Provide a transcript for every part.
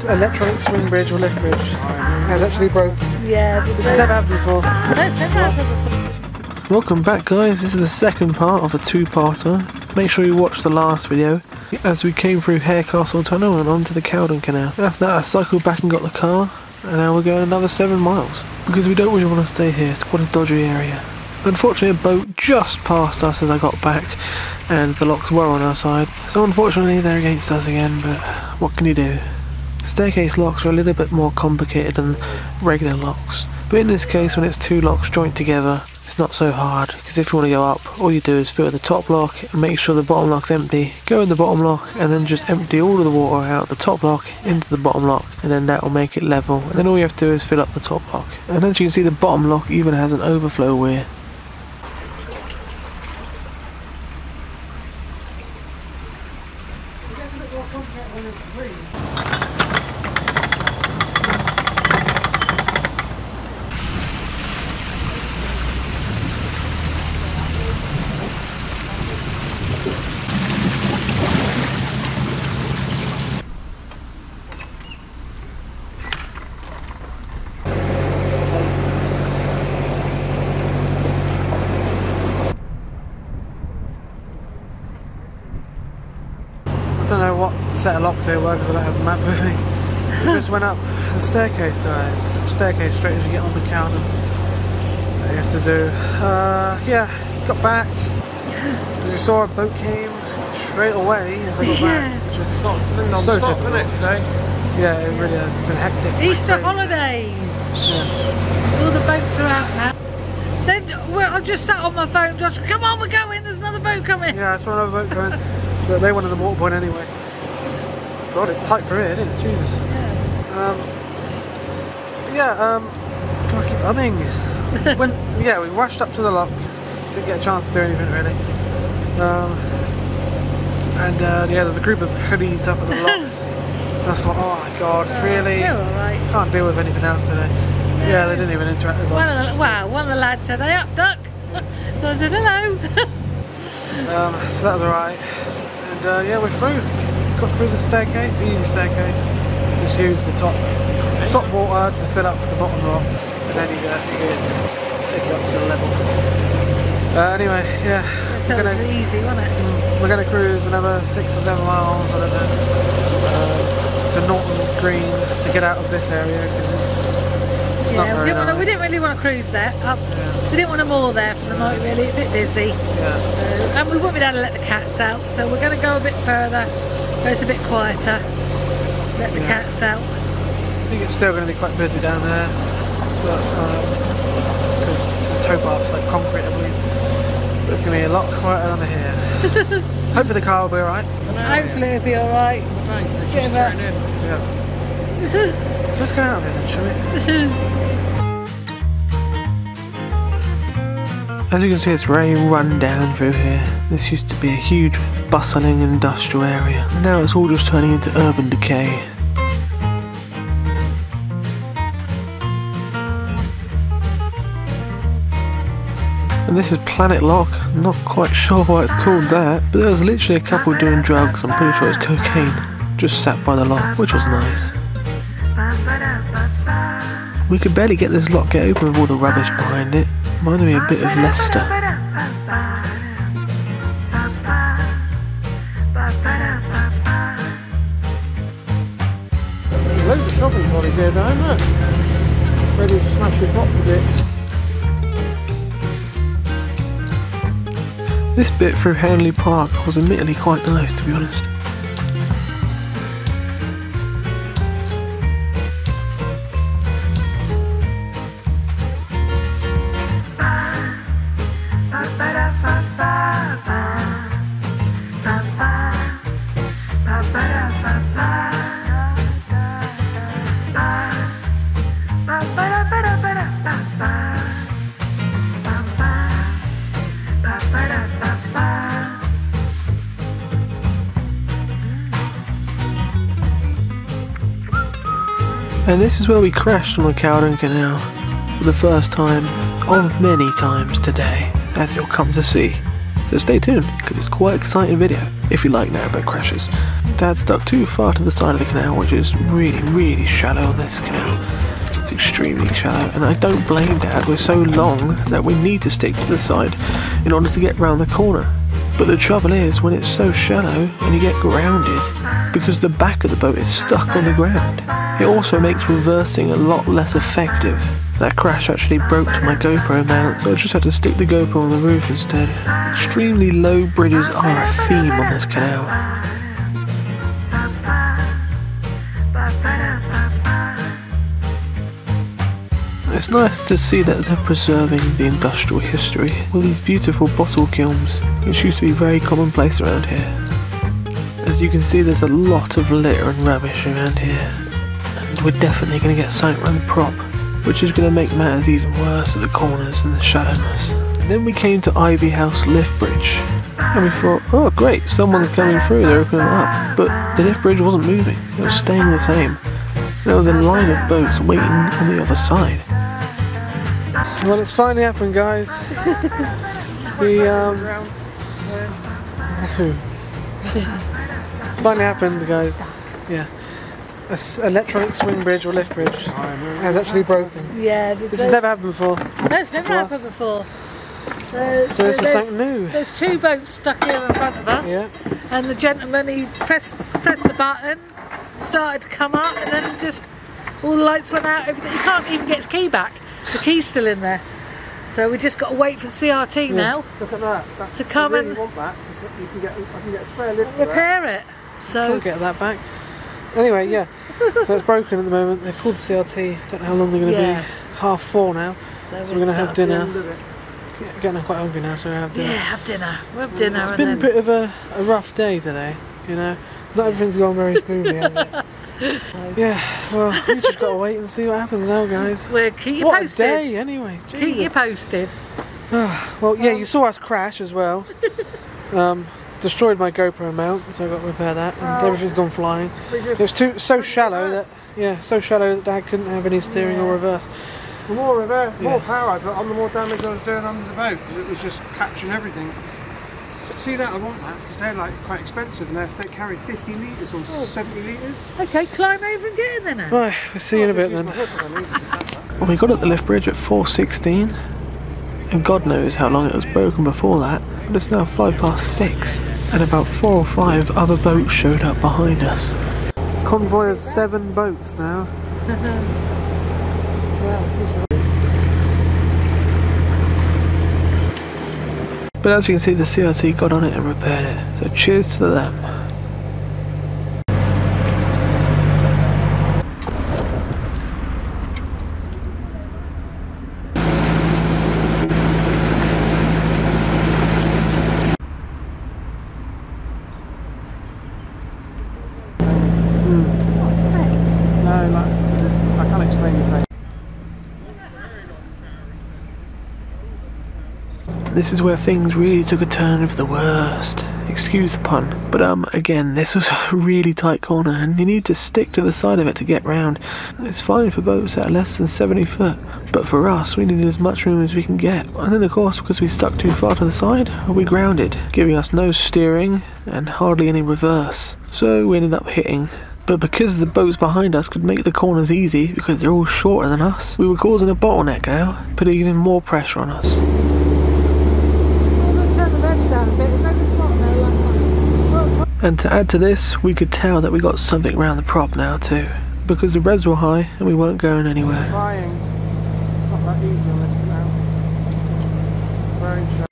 electronic swing bridge or lift bridge has actually broke. Yeah. This has never happened before. No, it's never happened before. Welcome back, guys. This is the second part of a two-parter. Make sure you watch the last video as we came through Harecastle Tunnel and onto the Caldon Canal. After that I cycled back and got the car, and now we're going another 7 miles because we don't really want to stay here. It's quite a dodgy area. Unfortunately, a boat just passed us as I got back, and the locks were on our side, so unfortunately they're against us again, but what can you do? Staircase locks are a little bit more complicated than regular locks, but in this case, when it's 2 locks joined together, it's not so hard, because if you want to go up, all you do is fill the top lock and make sure the bottom lock's empty, go in the bottom lock and then just empty all of the water out the top lock into the bottom lock, and then that will make it level, and then all you have to do is fill up the top lock. And as you can see, the bottom lock even has an overflow weir. I don't know what set of locks they were because I don't have the map with me. We just went up the staircase, guys. Staircase straight as you get on the Caldon. That you have to do. Yeah, got back. As you saw, a boat came straight away as I got back, which was so typical. Today. Yeah, it really has. It's been hectic. Easter holidays. Yeah. All the boats are out now. Then, well, I just sat on my phone, Josh. Come on, we're going. There's another boat coming. Yeah, I saw another boat coming. But they wanted the water point anyway. God, it's tight for here, isn't it? Jesus. Yeah. Can't keep humming. Yeah, we rushed up to the locks. Didn't get a chance to do anything really. Yeah, there's a group of hoodies up at the lock. And I thought, oh my God, really? They're alright. Can't deal with anything else today. Yeah, they didn't even interact with us. One of the lads said, "Hey up, duck." So I said, "Hello." So that was alright. And yeah, we're through. Got through the staircase, the easy staircase. Just use the top water to fill up the bottom lock, and then you take it up to the level. Anyway, yeah. So it was easy, wasn't it? We're going to cruise another 6 or 7 miles, I don't know, to Norton Green to get out of this area because it's not very nice. We didn't really want to cruise there. We didn't want to moor there for the night really, a bit busy. Yeah. And we wouldn't be able to let the cats out, so we're going to go a bit further where it's a bit quieter. Let the cats out. I think it's still going to be quite busy down there, but because the towpath's like concrete, I believe. But it's going to be a lot quieter under here. Hopefully the car will be alright. Hopefully it'll be alright. Yeah. Let's go out of here then, shall we? As you can see, it's very run down through here. This used to be a huge bustling industrial area. Now it's all just turning into urban decay. And this is Planet Lock. I'm not quite sure why it's called that, but there was literally a couple doing drugs. I'm pretty sure it's cocaine. Just sat by the lock, which was nice. We could barely get this lock open with all the rubbish behind it. Reminded me a bit of Leicester. There's loads of shopping trolleys here now, isn't there? Ready to smash your pot to bits. This bit through Henley Park was admittedly quite nice, to be honest. And this is where we crashed on the Caldon Canal for the first time of many times today, as you'll come to see. So stay tuned, because it's quite an exciting video if you like narrowboat crashes. Dad stuck too far to the side of the canal, which is really shallow on this canal. It's extremely shallow, and I don't blame Dad. We're so long that we need to stick to the side in order to get round the corner. But the trouble is, when it's so shallow and you get grounded, because the back of the boat is stuck on the ground, it also makes reversing a lot less effective. That crash actually broke my GoPro mount, so I just had to stick the GoPro on the roof instead. Extremely low bridges are a theme on this canal. It's nice to see that they're preserving the industrial history with these beautiful bottle kilns, which used to be very commonplace around here. As you can see, there's a lot of litter and rubbish around here, and we're definitely going to get something around the prop, which is going to make matters even worse at the corners and the shallowness. And then we came to Ivy House lift bridge, and we thought, oh great, someone's coming through, they're opening it up. But the lift bridge wasn't moving, it was staying the same. There was a line of boats waiting on the other side. Well, it's finally happened, guys. It's finally happened, guys. Yeah. This electronic swing bridge or lift bridge has actually broken. Yeah. This has never happened before. No, it's never happened before. So this is something new. There's two boats stuck here in front of us. Yeah. And the gentleman, he pressed the button, started to come up, and then just all the lights went out. Everything. He can't even get his key back. The key's still in there. So we just got to wait for the CRT now. Look at that. That's to come I really and want that. You can get, I can get a spare lift repair it. So can't get that back. Anyway, yeah. So it's broken at the moment. They've called the CRT. Don't know how long they're going to be. It's 4:30 now. So we're going to have dinner. Getting quite hungry now, so we're going to have dinner. Yeah, have dinner. We'll have dinner. It's been a bit of a rough day today, you know. Not everything's gone very smoothly, has it? Yeah, well, we just got to wait and see what happens now, guys. We'll keep you what posted. A day, anyway. Jesus. Keep you posted. Well, yeah, you saw us crash as well. Destroyed my GoPro mount, so I got to repair that, and everything's gone flying. It was so shallow that Dad couldn't have any steering or reverse. The more power I put on, the more damage I was doing under the boat, because it was just capturing everything. See that? I want that, because they're like quite expensive, and they carry 50 litres or 70 litres. Okay, climb over and get in there now. Right, we'll see you in a bit then. Well, we got at the lift bridge at 4:16, and God knows how long it was broken before that, but it's now 6:05, and about 4 or 5 other boats showed up behind us. Convoy of 7 boats now. But as you can see, the CRT got on it and repaired it, so cheers to them. What specs? No, I can't explain the face. This is where things really took a turn for the worst. Excuse the pun. But again, this was a really tight corner and you need to stick to the side of it to get round. It's fine for boats that are less than 70 foot, but for us, we needed as much room as we can get. And then of course, because we stuck too far to the side, we grounded, giving us no steering and hardly any reverse. So we ended up hitting. But because the boats behind us could make the corners easy because they're all shorter than us, we were causing a bottleneck now, putting even more pressure on us. And to add to this, we could tell that we got something around the prop now too, because the revs were high and we weren't going anywhere. Trying. It's not that easy on this canal. Very shallow.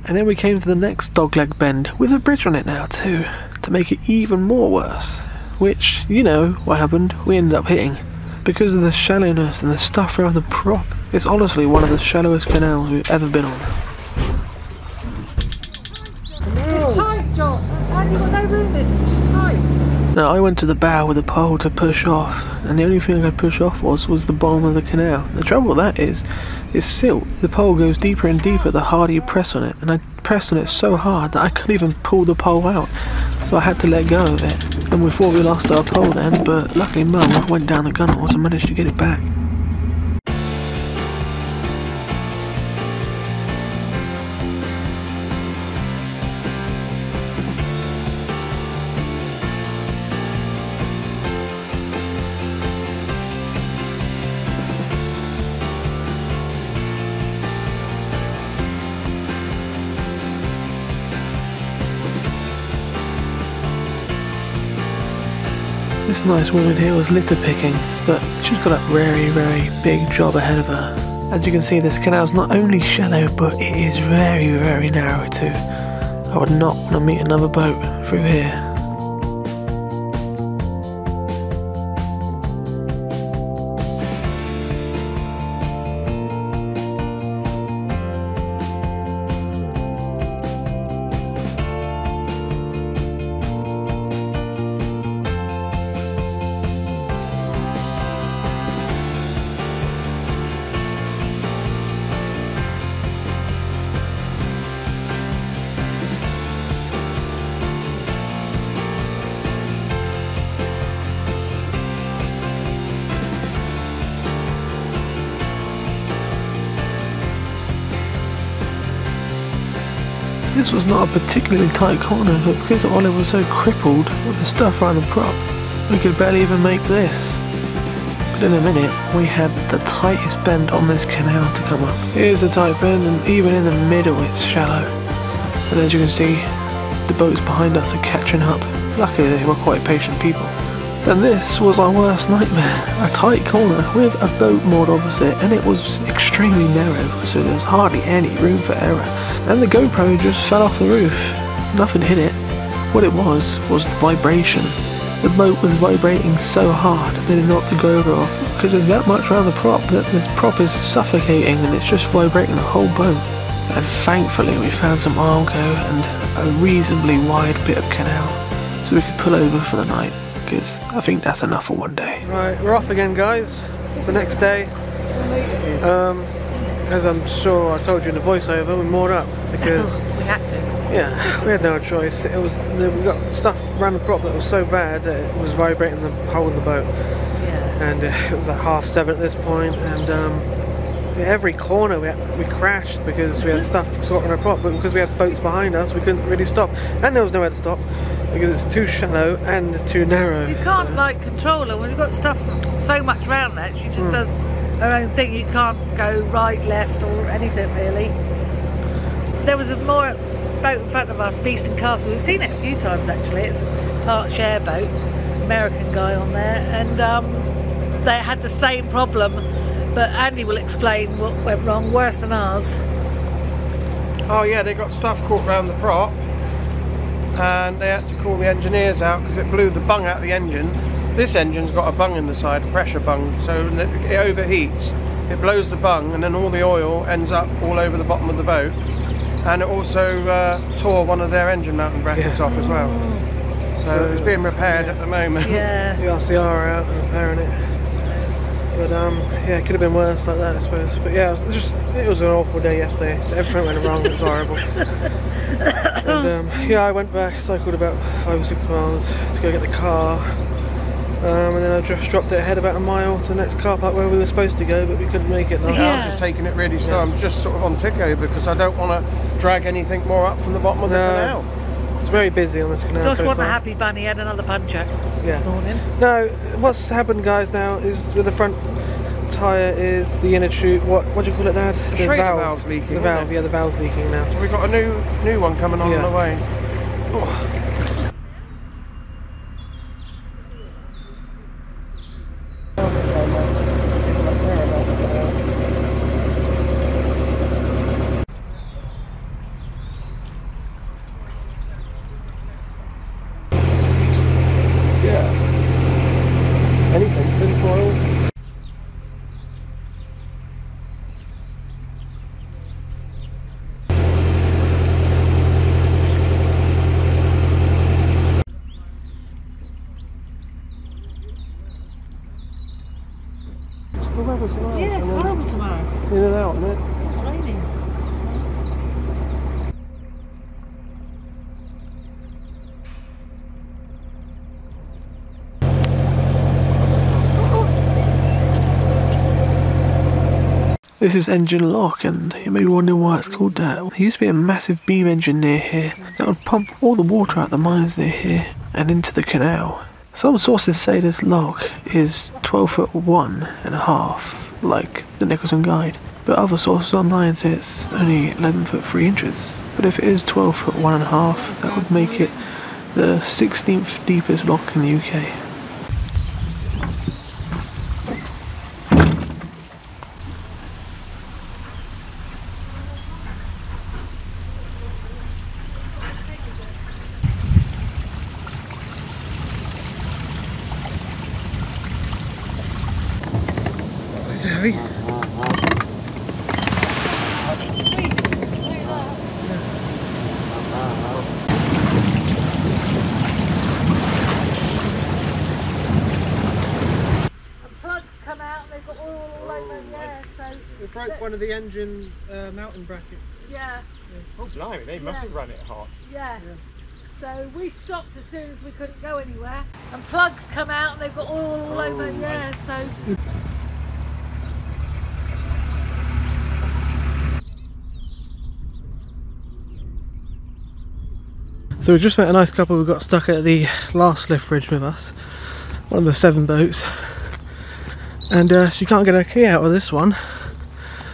And then we came to the next dogleg bend with a bridge on it now too, to make it even more worse. Which, you know what happened, we ended up hitting. Because of the shallowness and the stuff around the prop, it's honestly one of the shallowest canals we've ever been on. It's tight, John. And you've got no room this, it's just tight. Now I went to the bow with a pole to push off, and the only thing I could push off was the bottom of the canal. The trouble with that is, it's silt. The pole goes deeper and deeper the harder you press on it, and I pressed on it so hard that I couldn't even pull the pole out. So I had to let go of it, and we thought we lost our pole then, but luckily Mum went down the gunnels and managed to get it back. This nice woman here was litter picking, but she's got a very, very big job ahead of her. As you can see, this canal's not only shallow, but it is very, very narrow too. I would not want to meet another boat through here. This was not a particularly tight corner, but because Olive was so crippled with the stuff around the prop, we could barely even make this. But in a minute, we had the tightest bend on this canal to come up. Here's a tight bend, and even in the middle it's shallow. And as you can see, the boats behind us are catching up. Luckily they were quite patient people. And this was our worst nightmare. A tight corner with a boat moored opposite, and it was extremely narrow, so there was hardly any room for error. And the GoPro just fell off the roof. Nothing hit it. What it was vibration. The boat was vibrating so hard that it knocked the GoPro off, because there's that much around the prop that this prop is suffocating and it's just vibrating the whole boat. And thankfully we found some Armco and a reasonably wide bit of canal, so we could pull over for the night. Because I think that's enough for one day. Right, we're off again, guys. It's the next day. As I'm sure I told you in the voiceover, we moored up because we had to. Yeah, we had no choice. It was we got stuff around the prop that was so bad that it was vibrating the whole of the boat. Yeah. And it was like 7:30 at this point, and every corner we crashed because we had stuff sort of on our prop, but because we had boats behind us, we couldn't really stop, and there was nowhere to stop. Because it's too shallow and too narrow. You can't like control her when you've got stuff so much around that. She just does her own thing. You can't go right, left, or anything really. There was a more boat in front of us, Beeston Castle. We've seen it a few times actually. It's a part share boat, American guy on there, and they had the same problem. But Andy will explain what went wrong, worse than ours. Oh yeah, they got stuff caught around the prop. And they had to call the engineers out because it blew the bung out of the engine. This engine's got a bung in the side, a pressure bung, so it overheats, it blows the bung, and then all the oil ends up all over the bottom of the boat. And it also tore one of their engine mounting brackets off as well. So it's being repaired at the moment. Yeah. The RCR are out and repairing it. But yeah, it could have been worse like that, I suppose. But yeah, it was an awful day yesterday. Everything went wrong, it was horrible. And yeah, I went back, cycled about 5 or 6 miles to go get the car, and then I just dropped it ahead about a mile to the next car park where we were supposed to go, but we couldn't make it. I'm just taking it really slow. I'm just sort of on tick over because I don't want to drag anything more up from the bottom of the canal. It's very busy on this canal. Josh so wasn't far. a happy bunny, had another puncture this morning. No, what's happened, guys, now is with the front tyre is the inner tube. What do you call it, Dad? The valve's leaking. The valve, yeah, the valve's leaking now. So we've got a new one coming on the way. Oh. Yeah. Anything, tin foil. The weather's nice. Yeah, it's horrible tomorrow. In and out, isn't it? It's raining. This is engine lock, and you may be wondering why it's called that. There used to be a massive beam engine near here that would pump all the water out the mines near here and into the canal. Some sources say this lock is 12'1.5", like the Nicholson Guide, but other sources online say it's only 11'3". But if it is 12'1.5", that would make it the 16th deepest lock in the UK. It broke one of the engine mounting brackets. Yeah. Oh blimey, they must have run it hot. Yeah. So we stopped as soon as we couldn't go anywhere. And plugs come out and they've got all over, yeah, so... So we just met a nice couple who got stuck at the last lift bridge with us, one of the 7 boats, and she can't get her key out of this one,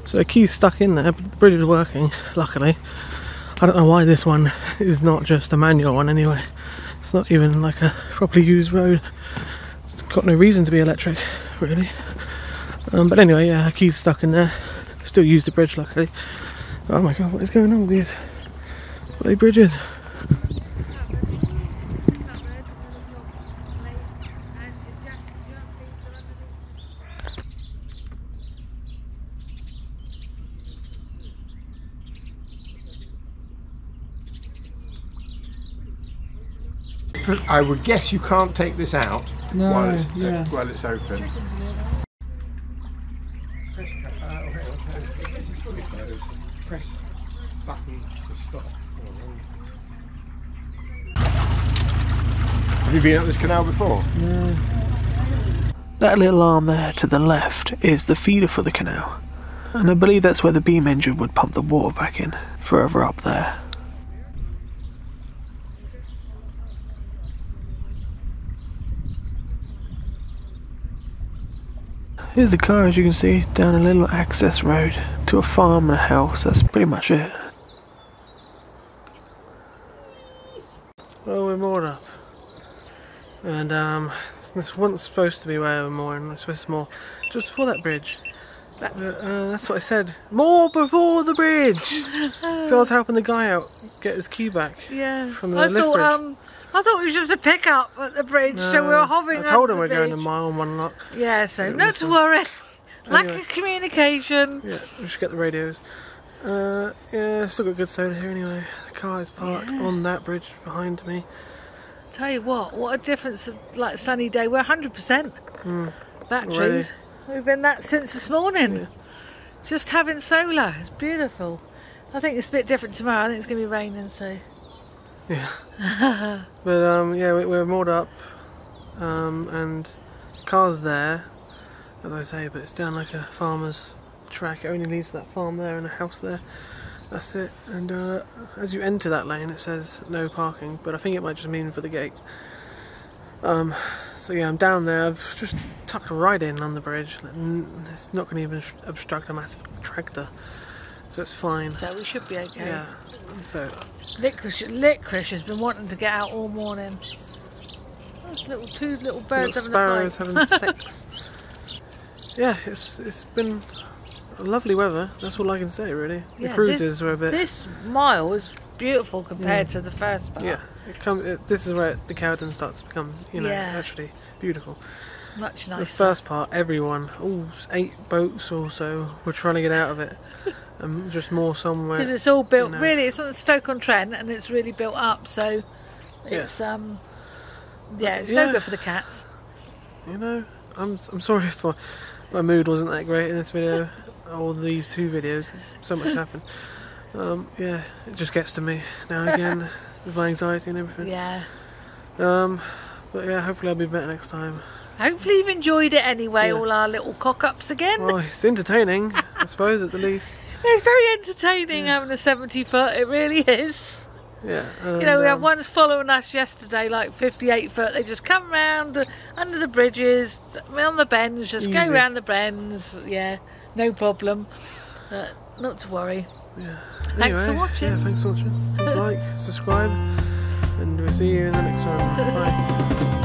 so her key's stuck in there, but the bridge is working, luckily. I don't know why this one is not just a manual one anyway. It's not even like a properly used road. It's got no reason to be electric, really. But anyway, yeah, her key's stuck in there. Still use the bridge, luckily. Oh my god, what is going on with these bloody bridges? I would guess you can't take this out while it's open. Press button to stop. Have you been up this canal before? No. That little arm there to the left is the feeder for the canal, and I believe that's where the beam engine would pump the water back in, further up there. Here's the car, as you can see, down a little access road to a farm and a house. That's pretty much it. Well, we're moored up. And this wasn't supposed to be where we're mooring. It's supposed to moor just before that bridge. That's what I said. More before the bridge! Phil's helping the guy out get his key back from the lift bridge. I thought it was just a pickup at the bridge, so we were hovering. I told him we're going a mile and 1 lock. Yeah, so not to worry. Lack of communication. Yeah, we should get the radios. Yeah, still got good solar here anyway. The car is parked on that bridge behind me. Tell you what a difference, like a sunny day. We're 100% batteries. Already. We've been that since this morning. Yeah. Just having solar, it's beautiful. I think it's a bit different tomorrow. I think it's going to be raining, so... Yeah. But yeah, we're moored up, and car's there, as I say, but it's down like a farmer's track. It only leads to that farm there and a house there. That's it. And as you enter that lane, it says no parking, but I think it might just mean for the gate. So yeah, I'm down there. I've just tucked right in on the bridge. It's not going to even obstruct a massive tractor. So it's fine. So we should be okay. Yeah. So Licorice has been wanting to get out all morning. Those two little birds little sparrows having sex. Yeah, it's been lovely weather. That's all I can say, really. The cruises were a bit. This mile is beautiful compared to the first part. Yeah, this is where the Caldon starts to become, actually beautiful. Much nicer. The first part, everyone, 8 boats or so, were trying to get out of it. Just more somewhere. Because it's all built, really, it's on Stoke on Trent and it's really built up, so it's, it's no good for the cats. You know, I'm sorry if my mood wasn't that great in this video, or these 2 videos, so much happened. Yeah, it just gets to me now and again, with my anxiety and everything. Yeah. But yeah, hopefully I'll be better next time. Hopefully you've enjoyed it anyway, all our little cock-ups again. Well, it's entertaining, I suppose, at the least. It's very entertaining having a 70-foot, it really is. Yeah. And, we had ones following us yesterday, like 58-foot. They just come round under the bridges, on the bends, just go round the bends. Yeah, no problem. Not to worry. Yeah. Thanks for watching. Yeah, thanks for watching. Please like, subscribe, and we'll see you in the next one. Bye.